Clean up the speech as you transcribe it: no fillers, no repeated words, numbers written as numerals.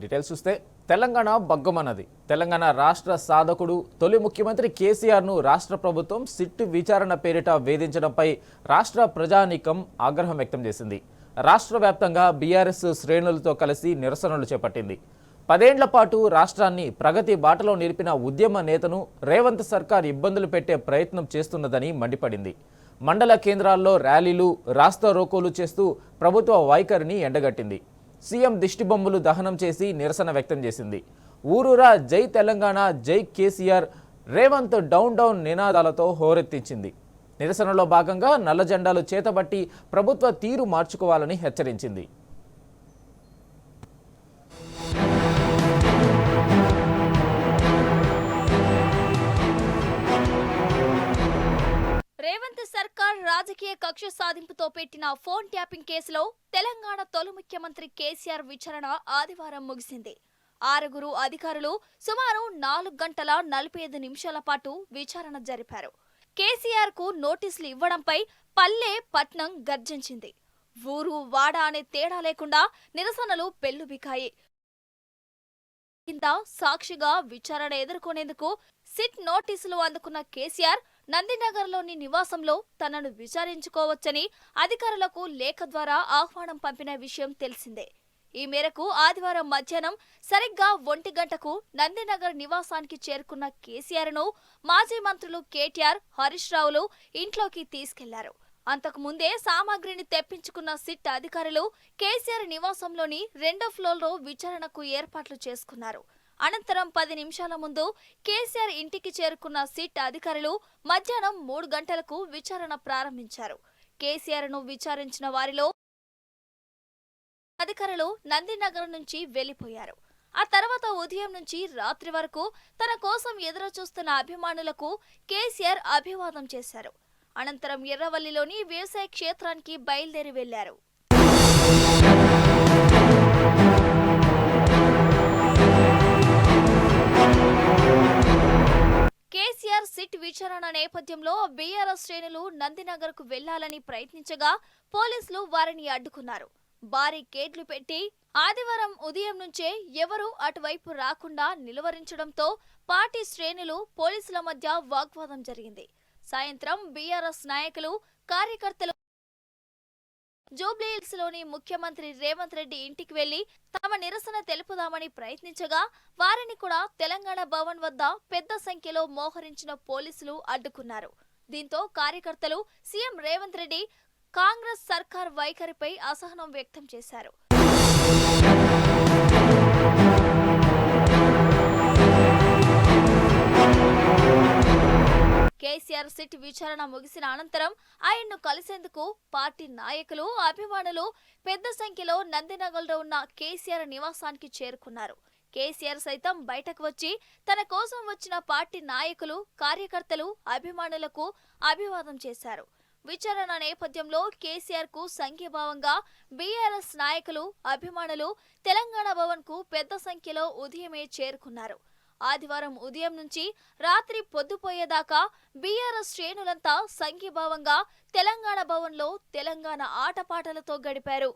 Details చూస్తే తెలంగాణ బగ్గమన్నది. తెలంగాణ రాష్ట్ర సాధకుడు తొలి ముఖ్యమంత్రి కేసీఆర్ను రాష్ట్ర ప్రభుత్వం సిట్ విచారణ పేరిట వేధించడంపై రాష్ట్ర ప్రజానీకం ఆగ్రహం వ్యక్తం చేసింది. రాష్ట్ర వ్యాప్తంగా బీఆర్ఎస్ శ్రేణులతో కలిసి నిరసనలు చేపట్టింది. 10 ఏళ్ల పాటు రాష్ట్రాన్ని ప్రగతి బాటలో నిలిపిన ఉద్యమ నేతను రేవంత్ సర్కార్ ఇబ్బందులు పెట్టే ప్రయత్నం చేస్తున్నదని మండిపడింది. మండల కేంద్రాల్లో ర్యాలీలు, రాస్తా రోకోలు చేస్తూ ప్రభుత్వ వైఖరిని ఎండగట్టింది. సీఎం దిష్టిబొమ్మలు దహనం చేసి నిరసన వ్యక్తం చేసింది. ఊరూరా జై తెలంగాణ, జై కేసీఆర్, రేవంత్ డౌన్ డౌన్ నినాదాలతో హోరెత్తించింది. నిరసనలో భాగంగా నల్ల జెండాలు చేతబట్టి ప్రభుత్వ తీరు మార్చుకోవాలని హెచ్చరించింది. రేవంత్ సర్కార్ రాజకీయ కక్ష సాధింపుతో పెట్టిన ఫోన్ ట్యాపింగ్ కేసులో తెలంగాణ తొలి ముఖ్యమంత్రి కేసీఆర్ విచారణ ఆదివారం ముగిసింది. 6 అధికారులు సుమారు 4 గంటల 45 నిమిషాల పాటు విచారణ జరిపారు. కేసీఆర్ కు నోటీసులు ఇవ్వడంపై పల్లె పట్నం గర్జించింది. ఊరు వాడ అనే తేడా లేకుండా నిరసనలు పెల్లుబికాయి. కింద సాక్షిగా విచారణ ఎదుర్కొనేందుకు సిట్ నోటీసులు అందుకున్న కేసీఆర్ నందినగర్లోని నివాసంలో తనను విచారించుకోవచ్చని అధికారులకు లేఖ ద్వారా ఆహ్వానం పంపిన విషయం తెలిసిందే. ఈ మేరకు ఆదివారం మధ్యాహ్నం సరిగ్గా 1 గంటకు నందినగర్ నివాసానికి చేరుకున్న కేసీఆర్ను మాజీ మంత్రులు కేటీఆర్, హరీష్ రావులు ఇంట్లోకి తీసుకెళ్లారు. అంతకు ముందే సామాగ్రిని తెప్పించుకున్న సిట్ అధికారులు కేసీఆర్ నివాసంలోని 2వ ఫ్లోర్లో విచారణకు ఏర్పాట్లు చేసుకున్నారు. అనంతరం 10 నిమిషాల ముందు కేసీఆర్ ఇంటికి చేరుకున్న సిట్ అధికారులు మధ్యాహ్నం 3 గంటలకు విచారణ ప్రారంభించారు. కేసీఆర్ను విచారించిన వారిలో అధికారులు నందినగర్ నుంచి వెళ్లిపోయారు. ఆ తర్వాత ఉదయం నుంచి రాత్రి వరకు తన కోసం ఎదురు చూస్తున్న అభిమానులకు కేసీఆర్ అభివాదం చేశారు. అనంతరం ఎర్రవల్లిలోని వ్యవసాయ క్షేత్రానికి బయలుదేరి వెళ్లారు. కేసీఆర్ సిట్ విచారణ నేపథ్యంలో బీఆర్ఎస్ శ్రేణులు నందినగర్ కు వెళ్లాలని ప్రయత్నించగా పోలీసులు వారిని అడ్డుకున్నారు. భారీ గేట్లు పెట్టి ఆదివారం ఉదయం నుంచే ఎవరూ అటువైపు రాకుండా నిలువరించడంతో పార్టీ శ్రేణులు పోలీసుల మధ్య వాగ్వాదం జరిగింది. సాయంత్రం బీఆర్ఎస్ నాయకులు, కార్యకర్తలు జూబ్లీహిల్స్ లోని ముఖ్యమంత్రి రేవంత్ రెడ్డి ఇంటికి వెళ్లి తమ నిరసన తెలుపుదామని ప్రయత్నించగా వారిని కూడా తెలంగాణ భవన్ వద్ద పెద్ద సంఖ్యలో మోహరించిన పోలీసులు అడ్డుకున్నారు. దీంతో కార్యకర్తలు సీఎం రేవంత్ రెడ్డి, కాంగ్రెస్ సర్కార్ వైఖరిపై అసహనం వ్యక్తం చేశారు. కేసీఆర్ సిట్ విచారణ ముగిసిన అనంతరం ఆయన్ను కలిసేందుకు పార్టీ నాయకులు, అభిమానులు పెద్ద సంఖ్యలో నందినగర్లో ఉన్న కేసీఆర్ నివాసానికి చేరుకున్నారు. కేసీఆర్ సైతం బయటకు వచ్చి తన కోసం వచ్చిన పార్టీ నాయకులు, కార్యకర్తలు, అభిమానులకు అభివాదం చేశారు. విచారణ నేపథ్యంలో కేసీఆర్ కు సంఘీభావంగా బీఆర్ఎస్ నాయకులు, అభిమానులు తెలంగాణ భవన్ కు పెద్ద సంఖ్యలో ఉదయమే చేరుకున్నారు. ఆదివారం ఉదయం నుంచి రాత్రి పొద్దుపోయేదాకా బీఆర్ఎస్ శ్రేణులంతా సంఘీభావంగా తెలంగాణ భవన్లో తెలంగాణ ఆటపాటలతో గడిపారు.